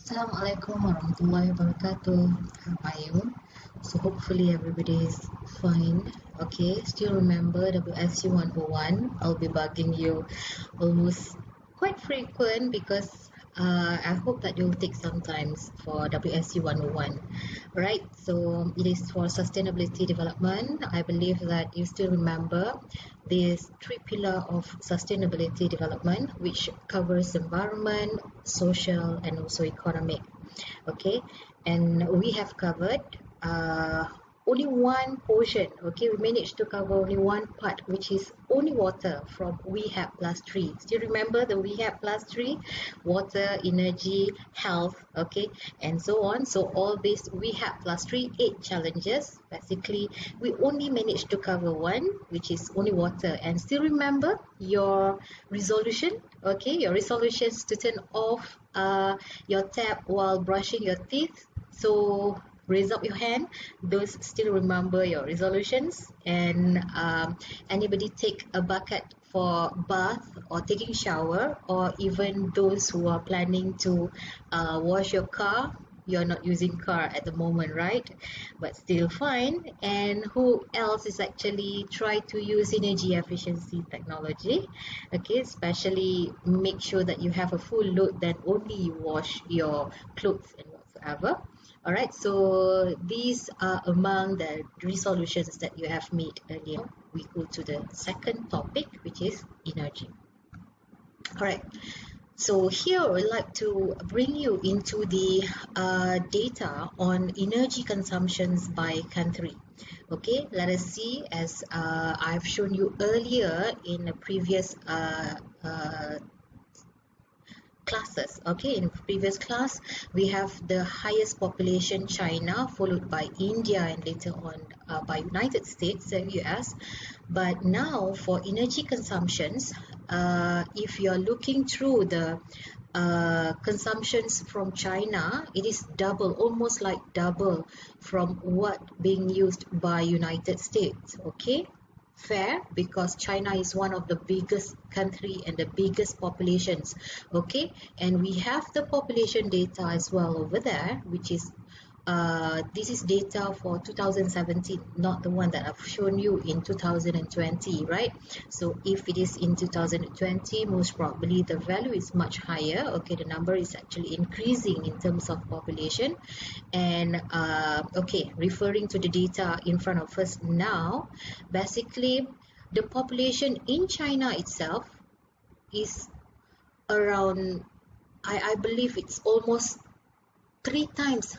Assalamualaikum warahmatullahi wabarakatuh. How are you? So hopefully everybody is fine. Okay, still remember WSU 101. I'll be bugging you almost quite frequent because I hope that you'll take some time for WSU 101. Right, so it is for sustainability development. I believe that you still remember these three pillars of sustainability development, which covers environment, social, and also economic. Okay, and we have covered only one portion. Okay, we managed to cover only one part, which is only water from we have plus 3. Still remember the we have plus 3: water, energy, health, okay, and so on. So all this we have plus 3, 8 challenges. Basically we only managed to cover one, which is only water. And still remember your resolution. Okay, your resolution is to turn off your tap while brushing your teeth. So raise up your hand, those still remember your resolutions. And anybody take a bucket for bath or taking shower, or even those who are planning to wash your car. You're not using car at the moment, right? But still fine. And who else is actually try to use energy efficiency technology? Okay, especially make sure that you have a full load, then only you wash your clothes and whatsoever. All right, so these are among the resolutions that you have made earlier. We go to the second topic, which is energy. All right, so here I would like to bring you into the data on energy consumptions by country. Okay, let us see, as I've shown you earlier in a previous classes. Okay, in previous class we have the highest population China, followed by India, and later on by United States and US. But now for energy consumptions, if you're looking through the consumptions from China, it is double, almost like double from what being used by United States. Okay, fair, because China is one of the biggest country and the biggest populations. Okay, and we have the population data as well over there, which is this is data for 2017, not the one that I've shown you in 2020, right? So if it is in 2020, most probably the value is much higher. Okay, the number is actually increasing in terms of population. And okay, referring to the data in front of us now, basically the population in China itself is around, I believe it's almost 3 times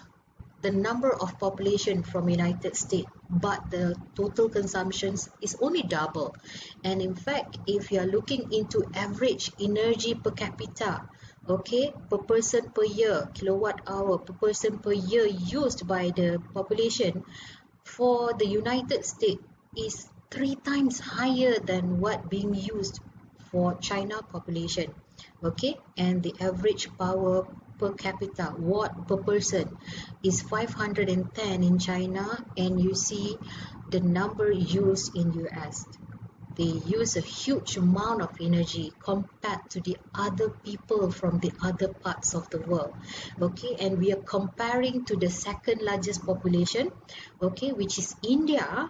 the number of population from United States, but the total consumptions is only double. And in fact, if you are looking into average energy per capita, okay, per person per year, kilowatt hour per person per year used by the population for the United States is 3 times higher than what being used for China population. Okay, and the average power per capita, watt per person, is 510 in China, and you see the number used in US. They use a huge amount of energy compared to the other people from the other parts of the world. Okay, and we are comparing to the second largest population, okay, which is India.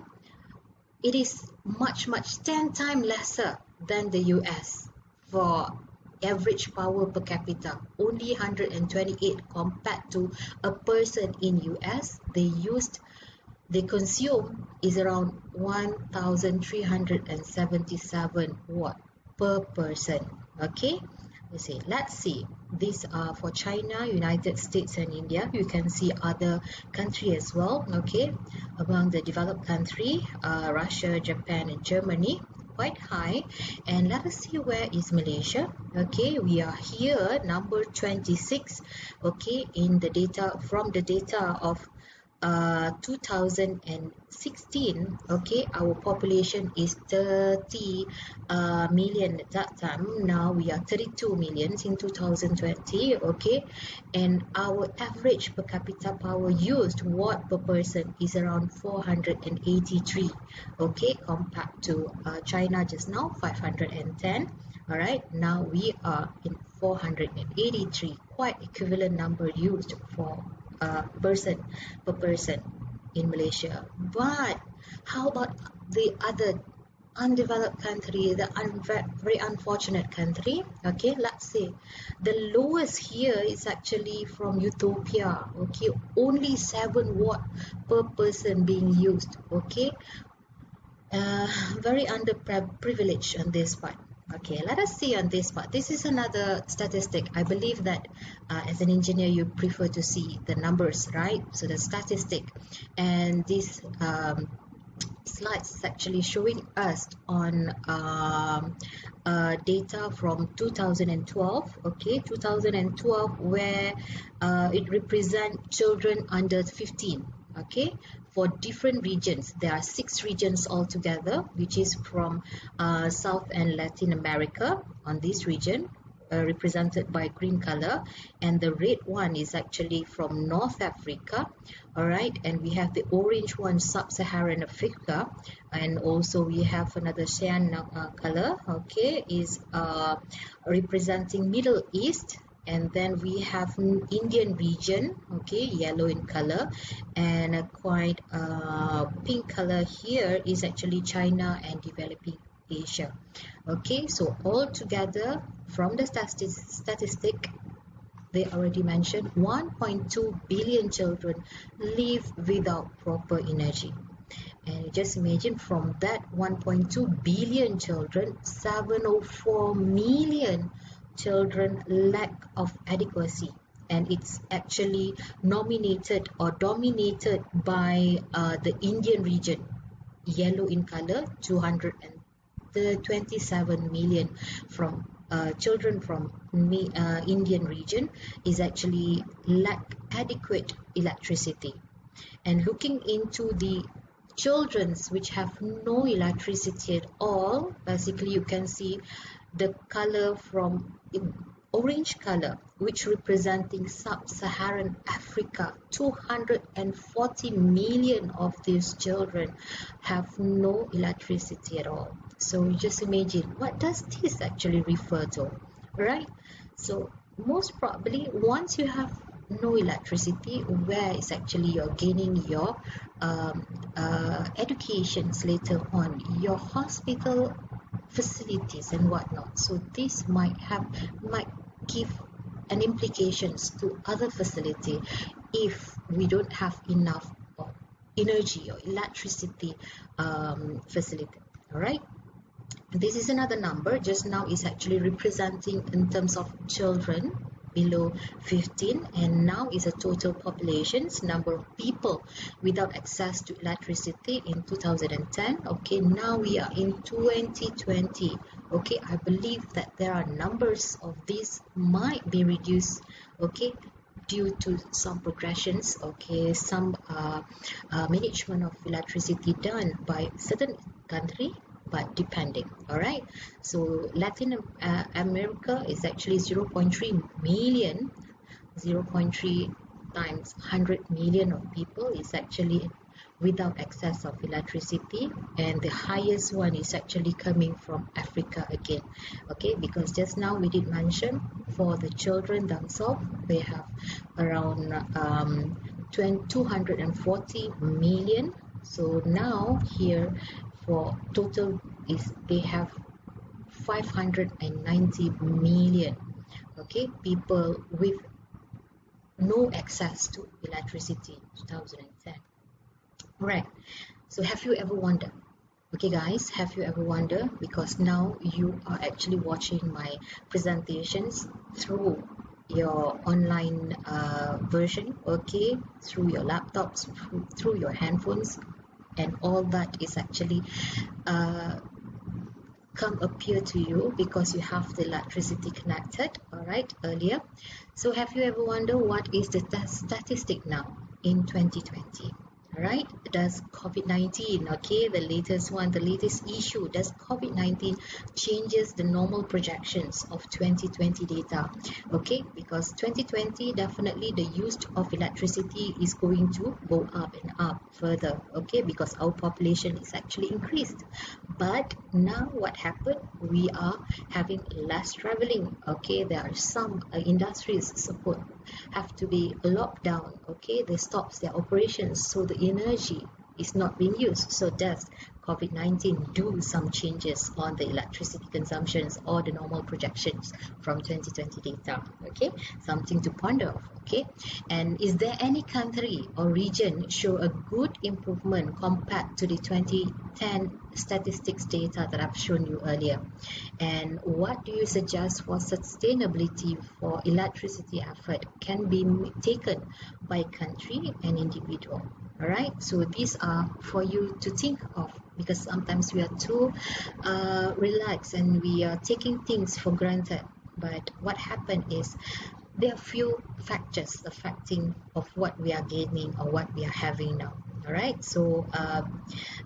It is much 10 times lesser than the US for average power per capita, only 128 compared to a person in US. They consume is around 1377 watt per person. Okay, let's see, these are for China, United States, and India. You can see other country as well. Okay, among the developed country, Russia, Japan, and Germany, quite high. And let us see where is Malaysia. Okay, we are here number 26. Okay, in the data, from the data of 2016. Okay, our population is 30 million at that time. Now we are 32 million in 2020. Okay, and our average per capita power used, watt per person, is around 483. Okay, compared to China just now 510. All right, now we are in 483, quite equivalent number used for person per person in Malaysia. But how about the other undeveloped country, the very unfortunate country? Okay, let's say the lowest here is actually from Ethiopia. Okay, only 7 watt per person being used. Okay, very underprivileged on this part. Okay, let us see on this part. This is another statistic. I believe that as an engineer, you prefer to see the numbers, right? So the statistic, and this slides is actually showing us on data from 2012. Okay, 2012, where it represents children under 15. Okay, for different regions, there are 6 regions altogether, which is from South and Latin America on this region, represented by green color, and the red one is actually from North Africa. All right, and we have the orange one, Sub-Saharan Africa, and also we have another cyan color, okay, is representing Middle East. And then we have Indian region, okay, yellow in color, and a quite pink color here is actually China and developing Asia. Okay, so all together from the statistic, they already mentioned 1.2 billion children live without proper energy. And just imagine, from that 1.2 billion children, 704 million children lack of adequacy, and it's actually nominated or dominated by the Indian region, yellow in color, 227 million from children from Indian region is actually lack adequate electricity. And looking into the children's which have no electricity at all, basically you can see the color from orange color, which representing Sub-Saharan Africa. 240 million of these children have no electricity at all. So just imagine, what does this actually refer to, right? So most probably, once you have no electricity, where is actually you're gaining your educations later on, your hospital facilities and whatnot. So this might give an implications to other facility if we don't have enough energy or electricity facility. All right, this is another number. Just now is actually representing in terms of children below 15, and now is a total populations, number of people without access to electricity in 2010. Okay, now we are in 2020. Okay, I believe that there are numbers of these might be reduced, okay, due to some progressions, okay, some management of electricity done by certain country, but depending. All right, so Latin America is actually 0.3 million. 0.3 times 100 million of people is actually without access of electricity, and the highest one is actually coming from Africa again. Okay, because just now we did mention for the children themselves, they have around 240 million. So now here for total is they have 590 million, okay, people with no access to electricity in 2010. Right, so have you ever wondered, okay guys, have you ever wondered, because now you are actually watching my presentations through your online version, okay, through your laptops, through your handphones, and all that is actually come appear to you because you have the electricity connected, all right, earlier. So have you ever wondered what is the statistic now in 2020? right? Does COVID-19, okay, the latest one, the latest issue, does COVID-19 changes the normal projections of 2020 data? Okay, because 2020 definitely the use of electricity is going to go up and up further, okay, because our population is actually increased. But now what happened? We are having less traveling, okay. There are some industries support have to be locked down, okay. They stops their operations, so the energy is not being used. So does COVID-19 do some changes on the electricity consumptions or the normal projections from 2020 data? Okay, something to ponder of. Okay, and is there any country or region show a good improvement compared to the 2010 statistics data that I've shown you earlier? And what do you suggest for sustainability for electricity effort can be taken by country and individual? All right, so these are for you to think of, because sometimes we are too relaxed and we are taking things for granted. But what happened is there are few factors affecting of what we are gaining or what we are having now. All right, so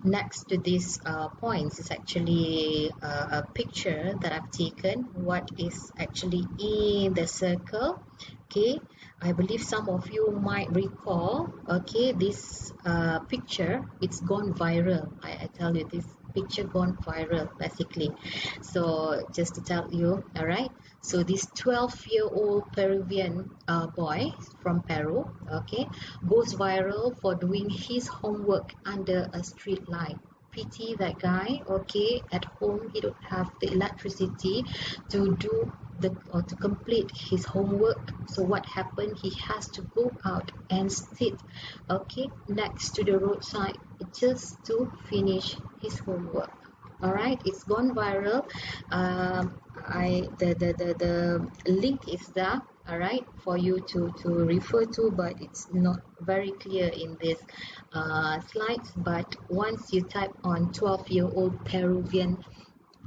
next to these points is actually a picture that I've taken. What is actually in the circle? Okay, I believe some of you might recall, okay, this picture, it's gone viral. I tell you, this picture gone viral basically. So just to tell you, all right, so this 12-year-old Peruvian boy from Peru, okay, goes viral for doing his homework under a street light. Pity that guy, okay, at home he don't have the electricity to do the or to complete his homework. So what happened, he has to go out and sit, okay, next to the roadside just to finish his homework. All right, it's gone viral. The link is there, all right, for you to refer to, but it's not very clear in this slides. But once you type on 12-year-old Peruvian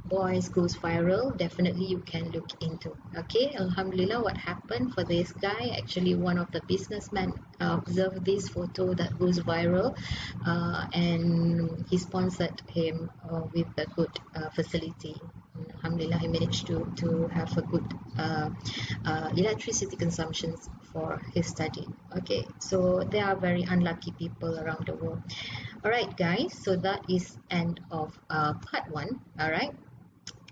boys goes viral, definitely you can look into. Okay, alhamdulillah, what happened for this guy, actually one of the businessmen observed this photo that goes viral, and he sponsored him with a good facility. Alhamdulillah, he managed to have a good electricity consumptions for his study. Okay, so there are very unlucky people around the world. All right guys, so that is end of part 1. All right,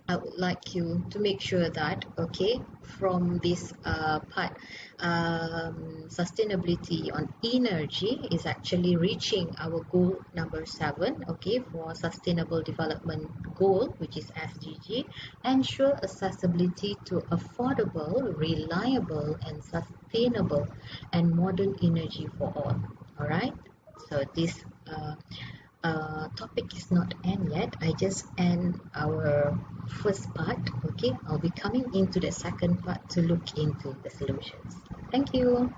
I would like you to make sure that, okay, from this part, sustainability on energy is actually reaching our goal number 7, okay, for sustainable development goal, which is SDG, ensure accessibility to affordable, reliable and sustainable and modern energy for all. All right, so this topic is not end yet. I just end our first part. Okay, I'll be coming into the second part to look into the solutions. Thank you.